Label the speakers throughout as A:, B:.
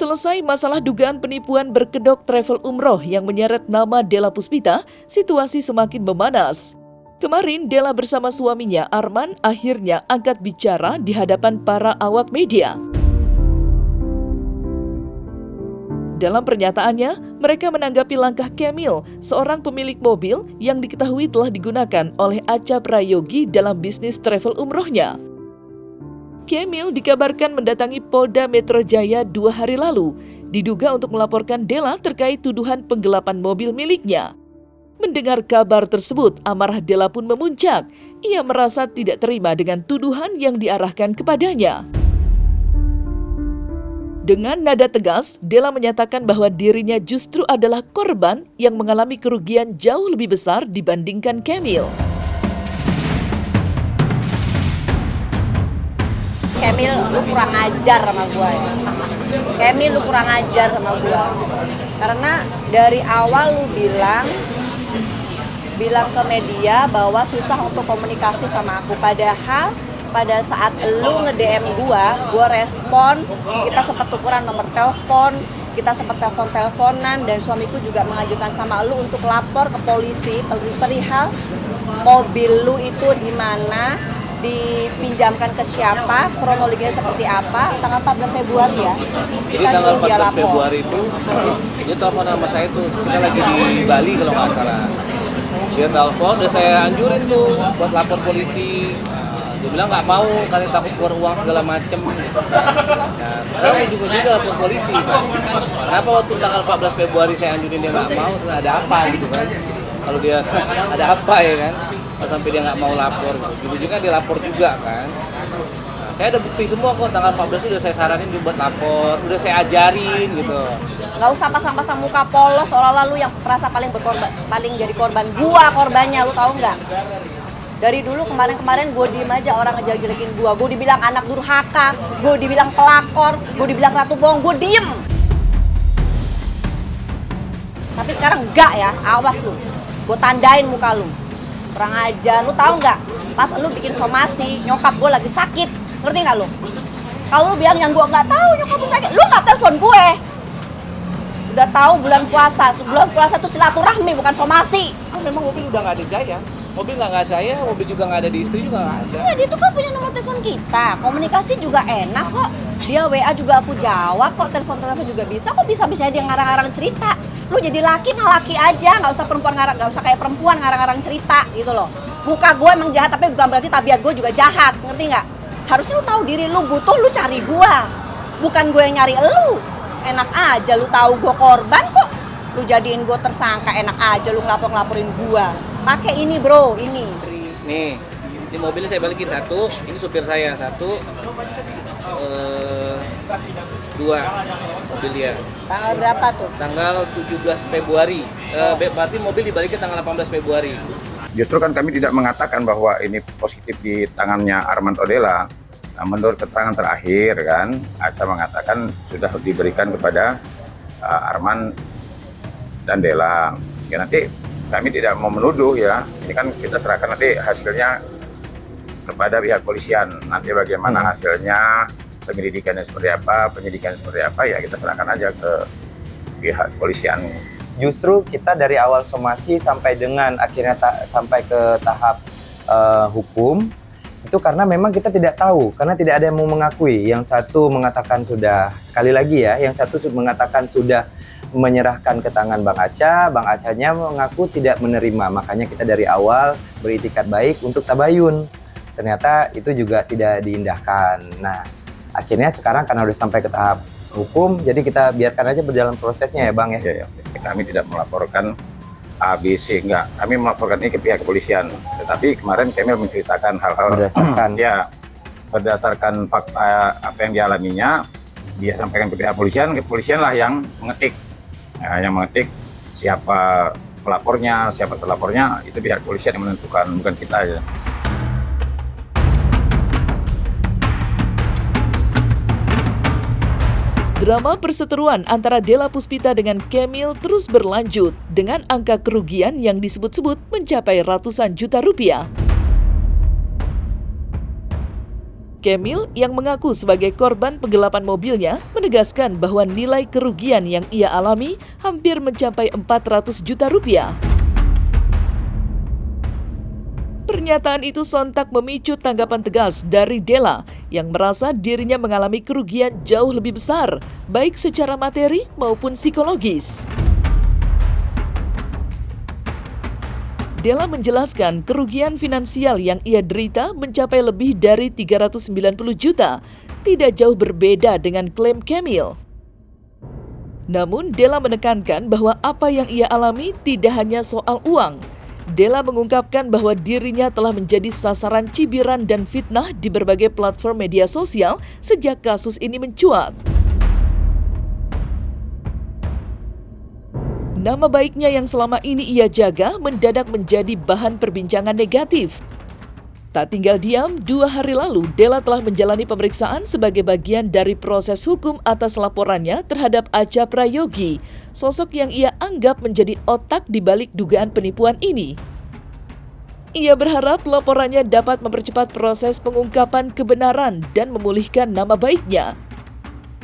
A: Selesai masalah dugaan penipuan berkedok travel umroh yang menyeret nama Della Puspita, situasi semakin memanas. Kemarin Della bersama suaminya Arman akhirnya angkat bicara di hadapan para awak media. Dalam pernyataannya, mereka menanggapi langkah Kemil, seorang pemilik mobil yang diketahui telah digunakan oleh Acha Prayogi dalam bisnis travel umrohnya. Kemil dikabarkan mendatangi Polda Metro Jaya 2 hari lalu, diduga untuk melaporkan Della terkait tuduhan penggelapan mobil miliknya. Mendengar kabar tersebut, amarah Della pun memuncak. Ia merasa tidak terima dengan tuduhan yang diarahkan kepadanya. Dengan nada tegas, Della menyatakan bahwa dirinya justru adalah korban yang mengalami kerugian jauh lebih besar dibandingkan Kemil.
B: Kemil, lu kurang ajar sama gue. Kemil, lu kurang ajar sama gue. Karena dari awal lu bilang ke media bahwa susah untuk komunikasi sama aku. Padahal pada saat lu nge-DM gue respon, kita sempat tukeran nomor telepon, kita sempat telepon-teleponan, dan suamiku juga mengajukan sama lu untuk lapor ke polisi perihal mobil lu itu di mana, dipinjamkan ke siapa, kronologinya seperti apa. Tanggal 14 Februari ya.
C: Jadi tanggal 14 Februari itu dia telepon sama saya tuh, kita lagi di Bali kalau nggak salah. Dia telepon, udah saya anjurin tuh buat lapor polisi. Dia bilang nggak mau, kalian takut keluar uang segala macem. Nah, sekarang ujung-ujungnya lapor polisi kan. Kenapa waktu tanggal 14 Februari saya anjurin dia nggak mau, ada apa gitu kan. Kalau dia ada apa ya kan, sampai dia nggak mau lapor, ujung-ujungnya dia lapor juga kan. Nah, saya ada bukti semua kok, tanggal 14 udah saya saranin dia buat lapor, udah saya ajarin gitu.
B: Nggak usah pasang-pasang muka polos, seolah-olah lu yang merasa paling jadi korban. Gua korbannya, lu tahu nggak? Dari dulu kemarin-kemarin gue diem aja, orang ngejelek-jelekin gue dibilang anak durhaka, gue dibilang pelakor, gue dibilang ratu bohong, gue diem. Tapi sekarang enggak ya, awas lu, gue tandain muka lu. Kurang ajar, lu tahu nggak? Pas lu bikin somasi, nyokap gue lagi sakit, ngerti nggak lu? Kalau lu bilang yang gue nggak tahu nyokap gue sakit, lu nggak telepon gue. Udah tahu bulan puasa tuh silaturahmi bukan somasi.
C: Memang mobil udah nggak ada saya. Mobil nggak saya, mobil juga nggak ada di istri juga nggak ada.
B: Iya, dia tuh kan punya nomor telepon kita, komunikasi juga enak kok. Dia WA juga aku jawab kok, telepon juga bisa. Kok bisa-bisa dia ngarang-ngarang cerita? Lu jadi laki mah laki aja, nggak usah kayak perempuan ngarang-ngarang cerita gitu loh. Muka gue emang jahat, tapi bukan berarti tabiat gue juga jahat, ngerti nggak? Harusnya lu tahu diri lu butuh, lu cari gue, bukan gue yang nyari lu. Enak aja lu tahu gue korban kok, lu jadiin gue tersangka, enak aja lu ngelaporin gue. Pakai ini bro, ini.
C: Nih, ini mobilnya saya balikin satu, ini supir saya satu, dua mobil dia.
B: Tanggal berapa tuh?
C: Tanggal 17 Februari. Berarti mobil dibalikin tanggal 18 Februari.
D: Justru kan kami tidak mengatakan bahwa ini positif di tangannya Arman Della. Nah, menurut keterangan terakhir kan, Acha mengatakan sudah diberikan kepada Arman dan Della. Ya nanti kami tidak mau menuduh ya, ini kan kita serahkan nanti hasilnya kepada pihak polisian. Nanti bagaimana hasilnya, penyelidikannya seperti apa, penyidikannya seperti apa, ya kita serahkan aja ke pihak polisian.
E: Justru kita dari awal somasi sampai dengan akhirnya sampai ke tahap hukum, itu karena memang kita tidak tahu, karena tidak ada yang mau mengakui. Yang satu mengatakan sudah, sekali lagi ya, yang satu mengatakan sudah menyerahkan ke tangan Bang Acha, Bang Achanya mengaku tidak menerima, makanya kita dari awal beritikat baik untuk tabayun. Ternyata itu juga tidak diindahkan. Nah, akhirnya sekarang karena udah sampai ke tahap hukum, jadi kita biarkan aja berjalan prosesnya ya Bang ya.
D: Ya. Kami tidak melaporkan ABC, enggak. Kami melaporkan ini ke pihak kepolisian. Tetapi kemarin kami menceritakan hal-hal berdasarkan fakta apa yang dialaminya, dia sampaikan ke pihak kepolisian lah yang mengetik. Yang mengetik siapa pelapornya, siapa terlapornya, itu pihak kepolisian yang menentukan, bukan kita aja.
A: Drama perseteruan antara Della Puspita dengan Kemil terus berlanjut dengan angka kerugian yang disebut-sebut mencapai ratusan juta rupiah. Kemil yang mengaku sebagai korban penggelapan mobilnya menegaskan bahwa nilai kerugian yang ia alami hampir mencapai 400 juta rupiah. Pernyataan itu sontak memicu tanggapan tegas dari Della yang merasa dirinya mengalami kerugian jauh lebih besar, baik secara materi maupun psikologis. Della menjelaskan kerugian finansial yang ia derita mencapai lebih dari 390 juta, tidak jauh berbeda dengan klaim Kemil. Namun Della menekankan bahwa apa yang ia alami tidak hanya soal uang. Della mengungkapkan bahwa dirinya telah menjadi sasaran cibiran dan fitnah di berbagai platform media sosial sejak kasus ini mencuat. Nama baiknya yang selama ini ia jaga mendadak menjadi bahan perbincangan negatif. Tak tinggal diam, 2 hari lalu Della telah menjalani pemeriksaan sebagai bagian dari proses hukum atas laporannya terhadap Acha Prayogi, sosok yang ia anggap menjadi otak di balik dugaan penipuan ini. Ia berharap laporannya dapat mempercepat proses pengungkapan kebenaran dan memulihkan nama baiknya.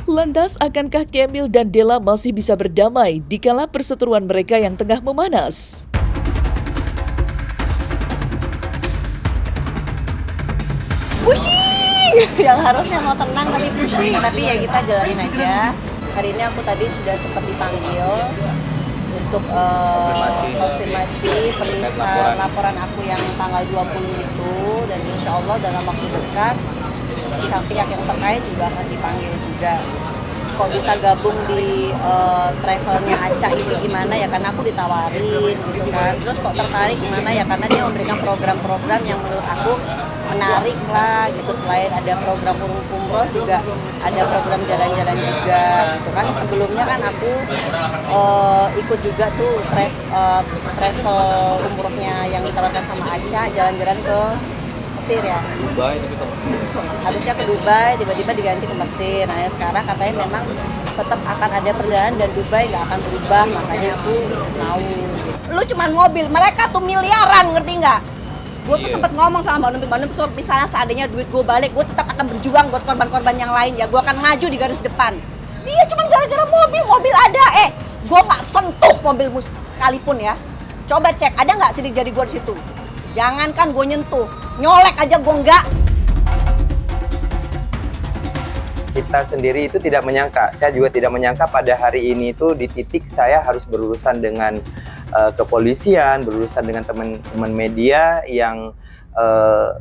A: Lantas, akankah Kemil dan Della masih bisa berdamai dikala perseteruan mereka yang tengah memanas?
B: Pusing! Yang harusnya mau tenang tapi pusing. Tapi ya kita jalanin aja. Hari ini aku tadi sudah sempat dipanggil untuk konfirmasi perihal laporan aku yang tanggal 20 itu. Dan insya Allah dalam waktu dekat pihak-pihak yang terkait juga akan dipanggil juga. Kok bisa gabung di travelnya Acha ini gimana ya, karena aku ditawarin gitu kan. Terus kok tertarik gimana ya, karena dia memberikan program-program yang menurut aku menarik lah gitu. Selain ada program umroh juga ada program jalan-jalan juga gitu kan. Sebelumnya kan aku ikut juga tuh travel umrohnya yang ditawarkan sama Acha, jalan-jalan ke Mesir ya.
C: Dubai tapi ke Mesir.
B: Harusnya ke Dubai, tiba-tiba diganti ke Mesir. Nah ya sekarang katanya memang tetap akan ada perjalanan dan Dubai nggak akan berubah, makanya aku mau. Lu cuman mobil, mereka tuh miliaran, ngerti nggak? Gue tuh sempet ngomong sama Mbak Numpik tuh, misalnya seandainya duit gue balik, gue tetap akan berjuang buat korban-korban yang lain ya. Gue akan maju di garis depan. Dia cuman gara-gara mobil ada. Gue nggak sentuh mobilmu sekalipun ya. Coba cek, ada nggak sidik jari gue di situ? Jangankan gue nyentuh, nyolek aja gue enggak.
E: Kita sendiri itu tidak menyangka, saya juga tidak menyangka pada hari ini itu di titik saya harus berurusan dengan kepolisian, berurusan dengan teman-teman media yang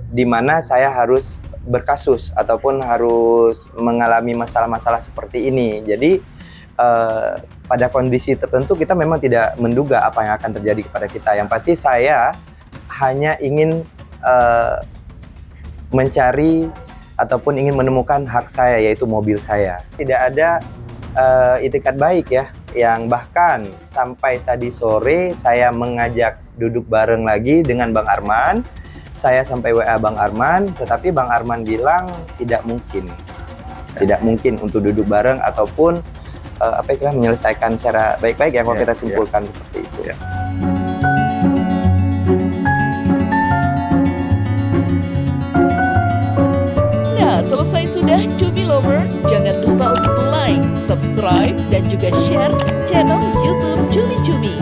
E: di mana saya harus berkasus ataupun harus mengalami masalah-masalah seperti ini. Jadi pada kondisi tertentu kita memang tidak menduga apa yang akan terjadi kepada kita. Yang pasti saya hanya ingin mencari ataupun ingin menemukan hak saya, yaitu mobil saya. Tidak ada itikat baik ya, yang bahkan sampai tadi sore saya mengajak duduk bareng lagi dengan Bang Arman. Saya sampai WA Bang Arman, tetapi Bang Arman bilang tidak mungkin. Tidak mungkin untuk duduk bareng ataupun menyelesaikan secara baik-baik ya, kalau kita simpulkan seperti itu.
A: Nah, selesai sudah Cumi Lovers, jangan lupa untuk like, subscribe, dan juga share channel YouTube Cumi Cumi.